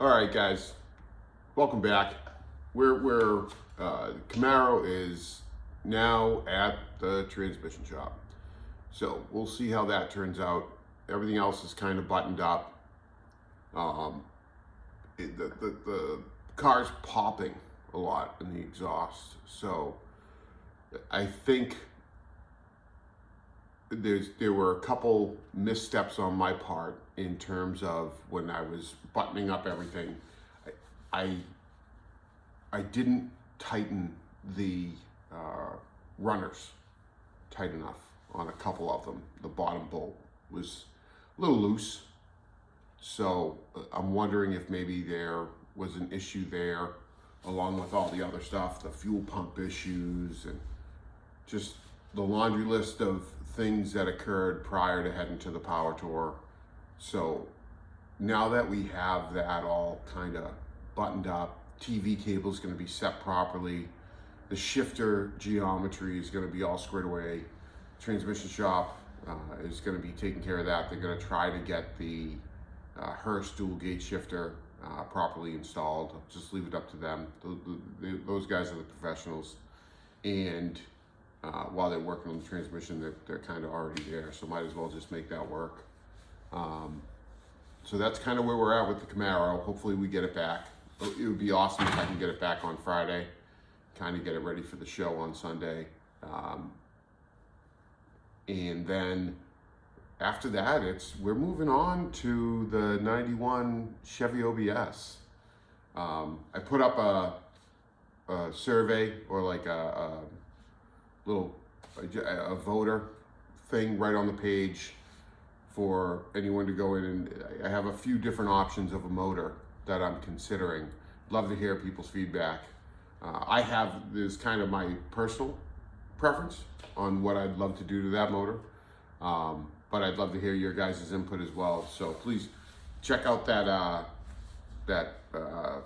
All right, guys, welcome back. Camaro is now at the transmission shop, so we'll see how that turns out. Everything else is kind of buttoned up. The car's popping a lot in the exhaust, so I think there were a couple missteps on my part in terms of when I was buttoning up everything. I didn't tighten the runners tight enough on a couple of them. The bottom bolt was a little loose, so I'm wondering if maybe there was an issue there, along with all the other stuff, the fuel pump issues, and just the laundry list of things that occurred prior to heading to the power tour. So now that we have that all kind of buttoned up, TV cable is going to be set properly, the shifter geometry is going to be all squared away, transmission shop is going to be taking care of that. They're going to try to get the Hurst dual gate shifter properly installed. I'll just leave it up to them. Those guys are the professionals, and while they're working on the transmission, they're kind of already there, so might as well just make that work. So that's kind of where we're at with the Camaro. Hopefully we get it back. It would be awesome if I can get it back on Friday, kind of get it ready for the show on Sunday. And then after that, we're moving on to the 91 Chevy OBS. I put up a survey, or like a voter thing right on the page for anyone to go in, and I have a few different options of a motor that I'm considering. Love to hear people's feedback. There's kind of my personal preference on what I'd love to do to that motor, but I'd love to hear your guys' input as well. So please check out that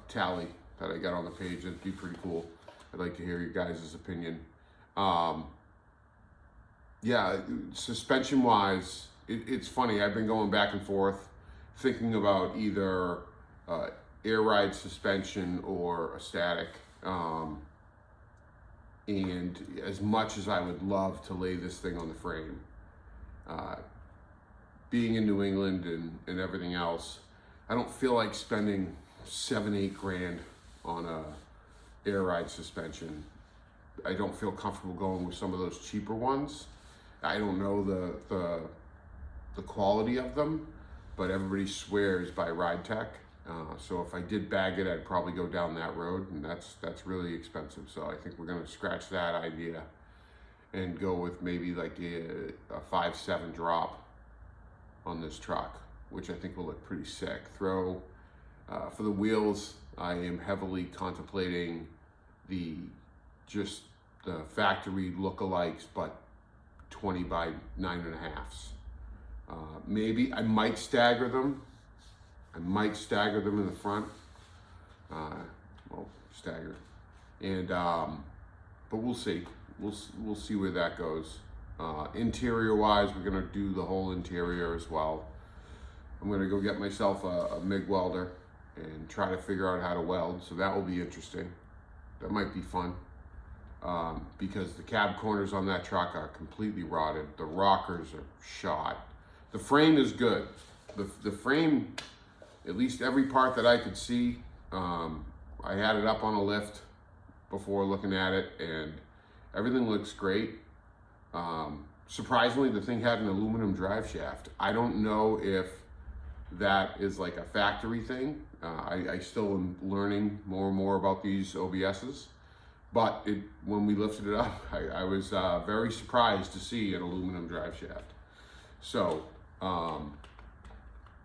tally that I got on the page. It'd be pretty cool. I'd like to hear your guys' opinion. Yeah, suspension wise, it's funny. I've been going back and forth thinking about either air ride suspension or a static. And as much as I would love to lay this thing on the frame, being in New England and everything else, I don't feel like spending $7-8 grand on a air ride suspension. I don't feel comfortable going with some of those cheaper ones. I don't know the quality of them, but everybody swears by Ride Tech. So if I did bag it, I'd probably go down that road, and that's really expensive. So I think we're gonna scratch that idea and go with maybe like a 5.7 drop on this truck, which I think will look pretty sick. For the wheels, I am heavily contemplating the factory lookalikes, but 20 by 9.5s. Maybe I might stagger them. In the front. Stagger. And but we'll see. We'll see where that goes. Interior wise, we're gonna do the whole interior as well. I'm gonna go get myself a MIG welder and try to figure out how to weld. So that will be interesting. That might be fun. Because the cab corners on that truck are completely rotted. The rockers are shot. The frame is good. The frame, at least every part that I could see, I had it up on a lift before looking at it, and everything looks great. Surprisingly, the thing had an aluminum drive shaft. I don't know if that is like a factory thing. I still am learning more and more about these OBSs. But when we lifted it up, I was very surprised to see an aluminum drive shaft. So,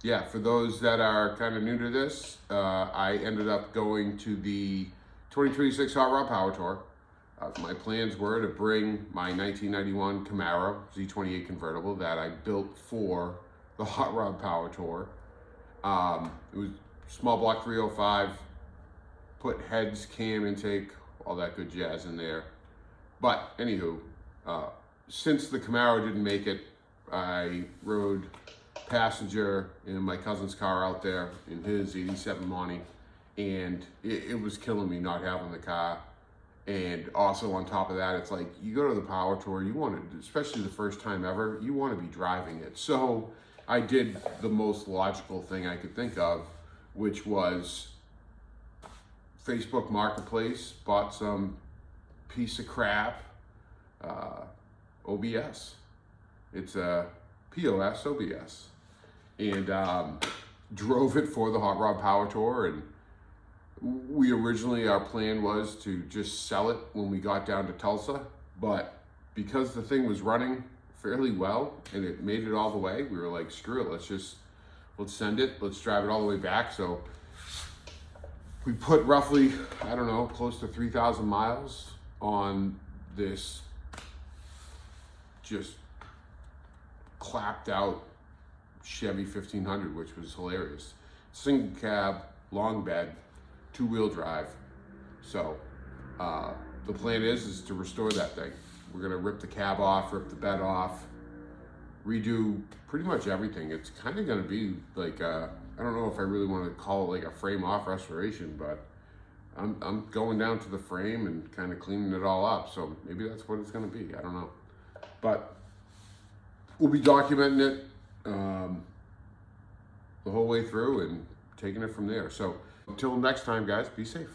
yeah, for those that are kind of new to this, I ended up going to the 2026 Hot Rod Power Tour. My plans were to bring my 1991 Camaro Z28 convertible that I built for the Hot Rod Power Tour. It was small block 305, put heads, cam intake, all that good jazz in there. But anywho, since the Camaro didn't make it, I rode passenger in my cousin's car out there in his 87 Monty, and it was killing me not having the car. And also on top of that, it's like, you go to the power tour, you want to, especially the first time ever, you want to be driving it. So I did the most logical thing I could think of, which was Facebook Marketplace, bought some piece of crap OBS. It's a POS OBS. And drove it for the Hot Rod Power Tour. And we originally, our plan was to just sell it when we got down to Tulsa, but because the thing was running fairly well and it made it all the way, we were like, screw it, let's send it, let's drive it all the way back. So we put roughly, I don't know, close to 3,000 miles on this just clapped out Chevy 1500, which was hilarious. Single cab, long bed, 2-wheel drive. So the plan is to restore that thing. We're gonna rip the cab off, rip the bed off, redo pretty much everything. It's kind of gonna be like I don't know if I really want to call it like a frame off restoration, but I'm going down to the frame and kind of cleaning it all up. So maybe that's what it's gonna be. I don't know, but we'll be documenting it the whole way through and taking it from there. So until next time, guys, be safe.